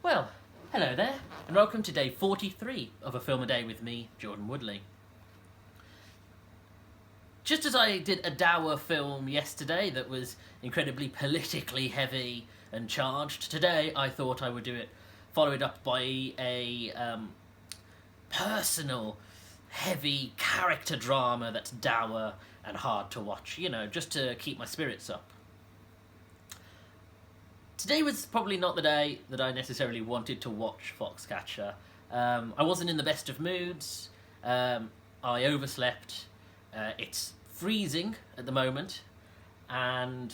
Well, hello there, and welcome to day 43 of A Film a Day with me, Jordan Woodley. Just as I did a dour film yesterday that was incredibly politically heavy and charged, today I thought I would follow it up by a personal, heavy character drama that's dour and hard to watch, just to keep my spirits up. Today was probably not the day that I necessarily wanted to watch Foxcatcher. I wasn't in the best of moods. I overslept. It's freezing at the moment, and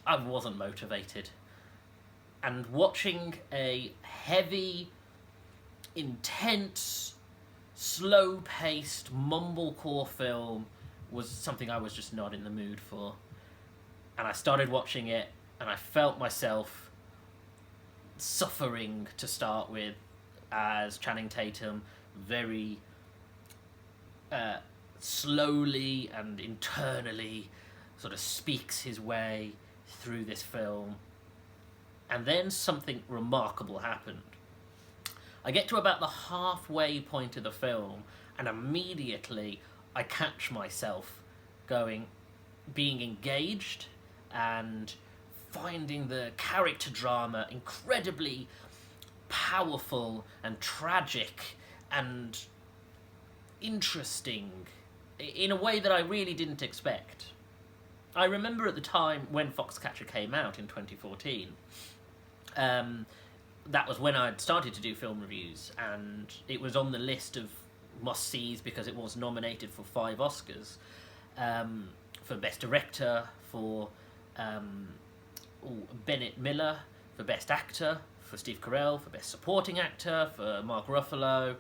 I wasn't motivated. And watching a heavy, intense, slow-paced, mumblecore film was something I was just not in the mood for. And I started watching it, and I felt myself suffering to start with, as Channing Tatum very slowly and internally sort of speaks his way through this film. And then something remarkable happened. I get to about the halfway point of the film, and immediately I catch myself being engaged and finding the character drama incredibly powerful and tragic and interesting in a way that I really didn't expect. I remember at the time when Foxcatcher came out in 2014, that was when I'd started to do film reviews, and it was on the list of must-sees because it was nominated for 5 Oscars, for Best Director, for Bennett Miller for Best Actor, for Steve Carell for Best Supporting Actor, for Mark Ruffalo,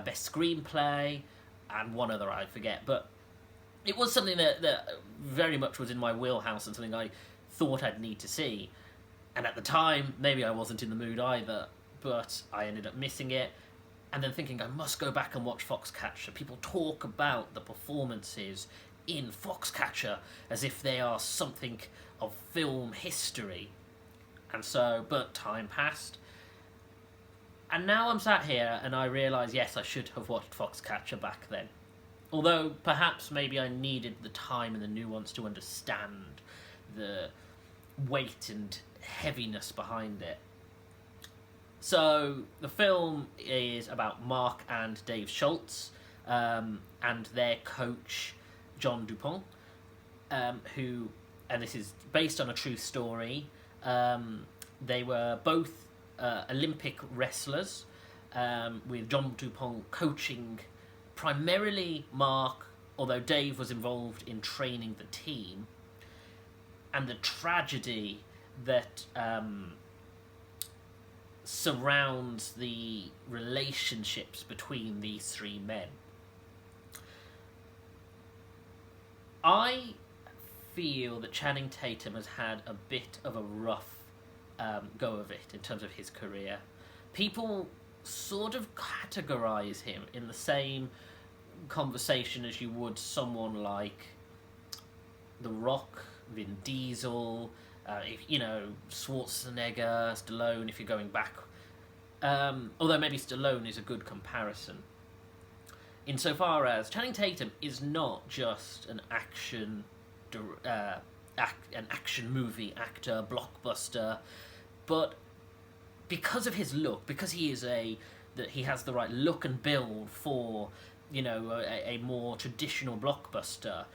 Best Screenplay, and one other I forget. But it was something that very much was in my wheelhouse and something I thought I'd need to see. And at the time, maybe I wasn't in the mood either, but I ended up missing it. And then thinking I must go back and watch Foxcatcher. People talk about the performances in Foxcatcher as if they are something of film history. And so, but time passed. And now I'm sat here and I realise, yes, I should have watched Foxcatcher back then. Although, perhaps maybe I needed the time and the nuance to understand the weight and heaviness behind it. So, the film is about Mark and Dave Schultz, and their coach, John Dupont, who, and this is based on a true story, they were both Olympic wrestlers, with John Dupont coaching primarily Mark, although Dave was involved in training the team, and the tragedy that surrounds the relationships between these 3 men. I feel that Channing Tatum has had a bit of a rough go of it in terms of his career. People sort of categorise him in the same conversation as you would someone like The Rock, Vin Diesel, Schwarzenegger, Stallone, if you're going back. Although maybe Stallone is a good comparison. Insofar as Channing Tatum is not just an action movie actor, blockbuster, but because of his look, because he has the right look and build for a more traditional blockbuster,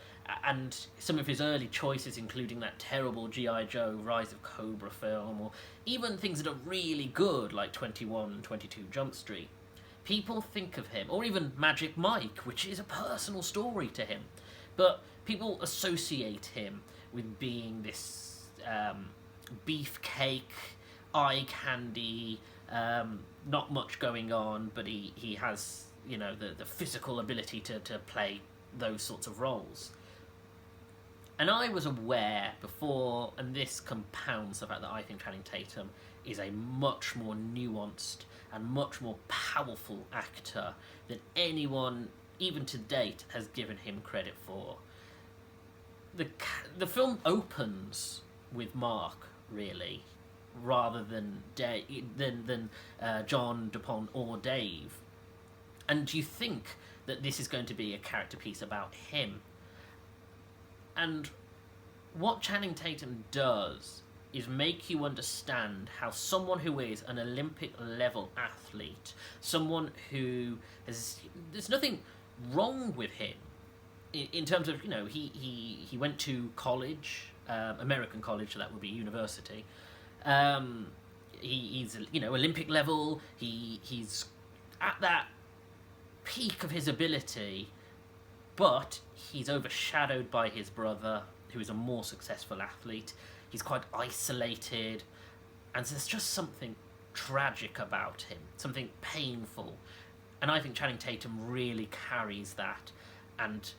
and some of his early choices, including that terrible G.I. Joe Rise of Cobra film, or even things that are really good like 21 and 22 Jump Street, people think of him, or even Magic Mike, which is a personal story to him, but people associate him with being this beefcake, eye candy, not much going on, but he has the physical ability to play those sorts of roles. And I was aware before, and this compounds the fact that I think Channing Tatum is a much more nuanced and much more powerful actor than anyone, even to date, has given him credit for. The film opens with Mark, really, rather than John Dupont or Dave. And you think that this is going to be a character piece about him. And what Channing Tatum does is make you understand how someone who is an Olympic level athlete, someone who has, there's nothing wrong with him in terms of, you know, he went to college, American college, so that would be university. He's, you know, Olympic level. He's at that peak of his ability, but he's overshadowed by his brother, who is a more successful athlete. He's quite isolated, and there's just something tragic about him, something painful. And I think Channing Tatum really carries that and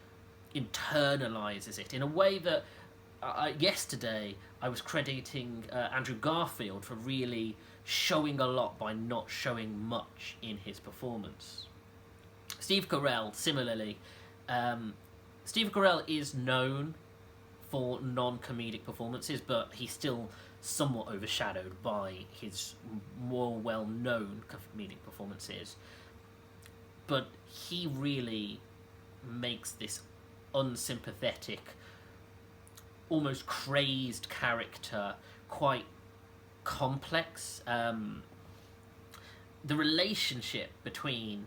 internalizes it in a way that yesterday I was crediting Andrew Garfield for really showing a lot by not showing much in his performance. Steve Carell, similarly. Steve Carell is known for non-comedic performances, but he's still somewhat overshadowed by his more well-known comedic performances. But he really makes this unsympathetic, almost crazed character quite complex. The relationship between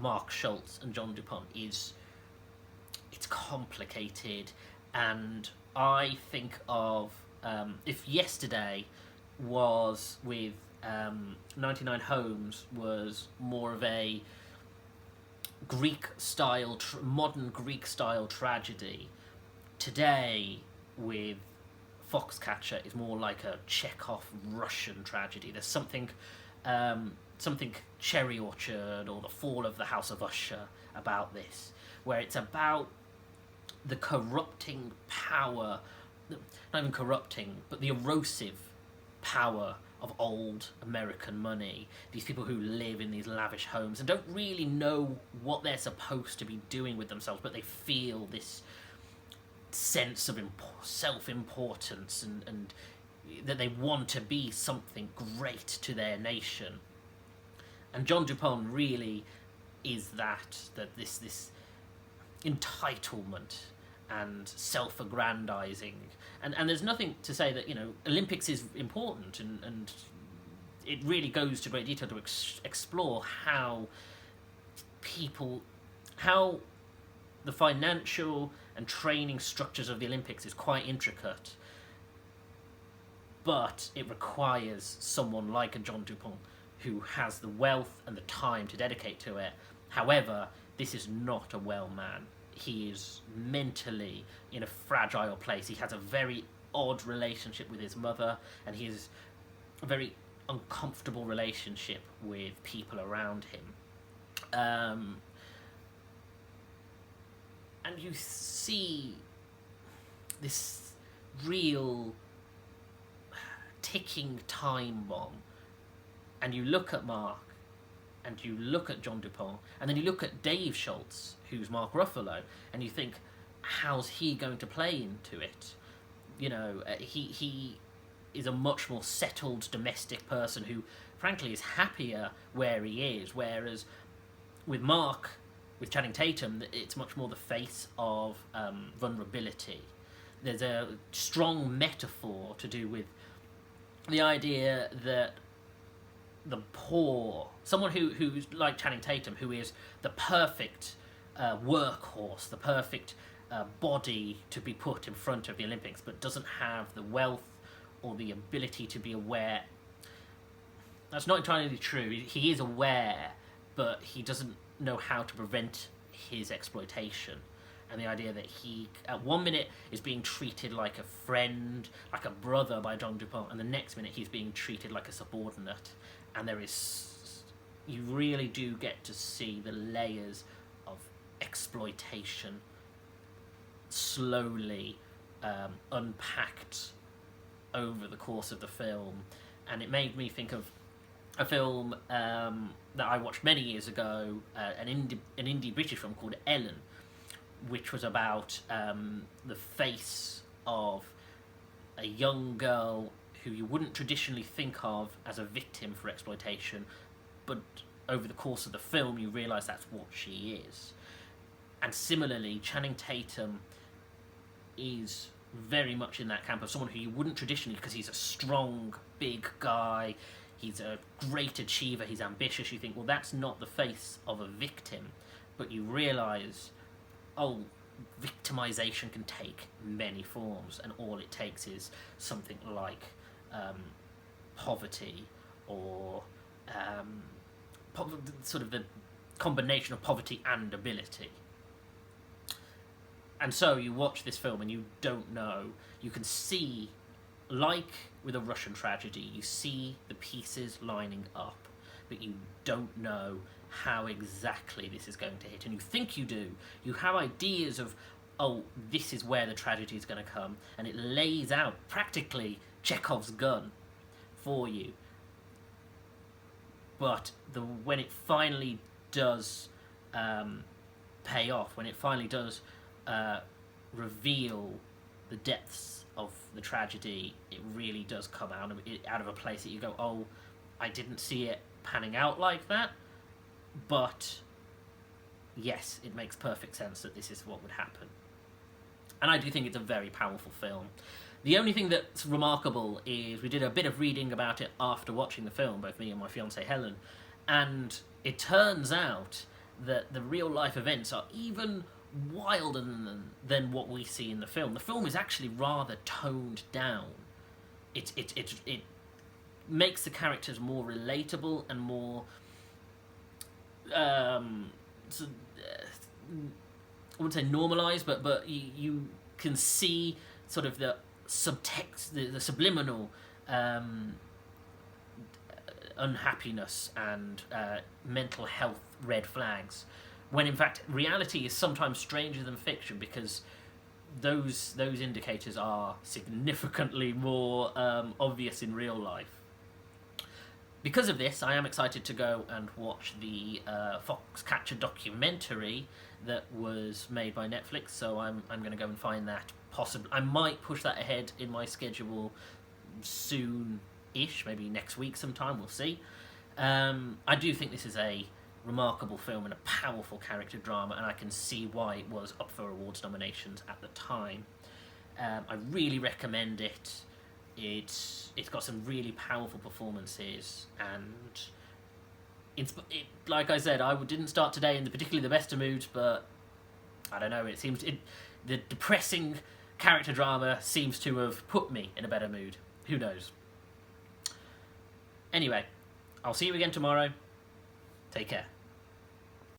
Mark Schultz and John Dupont it's complicated, and I think of if yesterday was with 99 Homes was more of a Greek-style, modern Greek-style tragedy, today with Foxcatcher is more like a Chekhov Russian tragedy. There's something Cherry Orchard or The Fall of the House of Usher about this, where it's about the corrupting power, not even corrupting, but the erosive power of old American money. These people who live in these lavish homes and don't really know what they're supposed to be doing with themselves, but they feel this sense of self-importance and that they want to be something great to their nation. And John Dupont really is this entitlement and self-aggrandizing, and there's nothing to say that, you know, Olympics is important, and it really goes to great detail to explore how the financial and training structures of the Olympics is quite intricate, but it requires someone like a John Dupont who has the wealth and the time to dedicate to it. However, this is not a well man. He is mentally in a fragile place. He has a very odd relationship with his mother, and he has a very uncomfortable relationship with people around him. And you see this real ticking time bomb, and you look at Mark, and you look at John Dupont, and then you look at Dave Schultz, who's Mark Ruffalo, and you think, how's he going to play into it? You know, he is a much more settled domestic person who, frankly, is happier where he is, whereas with Mark, with Channing Tatum, it's much more the face of vulnerability. There's a strong metaphor to do with the idea that the poor, someone who's like Channing Tatum, who is the perfect workhorse, the perfect body to be put in front of the Olympics, but doesn't have the wealth or the ability to be aware. That's not entirely true. He is aware, but he doesn't know how to prevent his exploitation. And the idea that he, at one minute, is being treated like a friend, like a brother by John Dupont, and the next minute he's being treated like a subordinate. And you really do get to see the layers of exploitation slowly unpacked over the course of the film. And it made me think of a film that I watched many years ago, an indie British film called Ellen, which was about the face of a young girl who you wouldn't traditionally think of as a victim for exploitation, but over the course of the film you realise that's what she is. And similarly, Channing Tatum is very much in that camp of someone who you wouldn't traditionally, because he's a strong, big guy, he's a great achiever, he's ambitious, you think, well, that's not the face of a victim. But you realise, oh, victimization can take many forms, and all it takes is something like poverty, or sort of the combination of poverty and ability. And so you watch this film and you don't know, you can see, like with a Russian tragedy, you see the pieces lining up, but you don't know how exactly this is going to hit. And you think you do. You have ideas of, oh, this is where the tragedy is going to come, and it lays out practically Chekhov's gun for you. But when it finally does pay off, when it finally does reveal the depths of the tragedy, it really does come out of a place that you go, oh, I didn't see it panning out like that, but yes, it makes perfect sense that this is what would happen. And I do think it's a very powerful film. The only thing that's remarkable is we did a bit of reading about it after watching the film, both me and my fiancée Helen, and it turns out that the real life events are even wilder than what we see in the film. The film is actually rather toned down. It makes the characters more relatable and more I wouldn't say normalised, but you can see sort of the subtext, the subliminal unhappiness and mental health red flags, when in fact reality is sometimes stranger than fiction, because those indicators are significantly more obvious in real life. Because of this, I am excited to go and watch the Foxcatcher documentary that was made by Netflix, so I'm going to go and find that. Possibly, I might push that ahead in my schedule soon-ish, maybe next week sometime, we'll see. I do think this is a remarkable film and a powerful character drama, and I can see why it was up for awards nominations at the time. I really recommend it. It's got some really powerful performances, and like I said, I didn't start today in particularly the best of moods, but I don't know, it seems the depressing character drama seems to have put me in a better mood. Who knows? Anyway, I'll see you again tomorrow. Take care.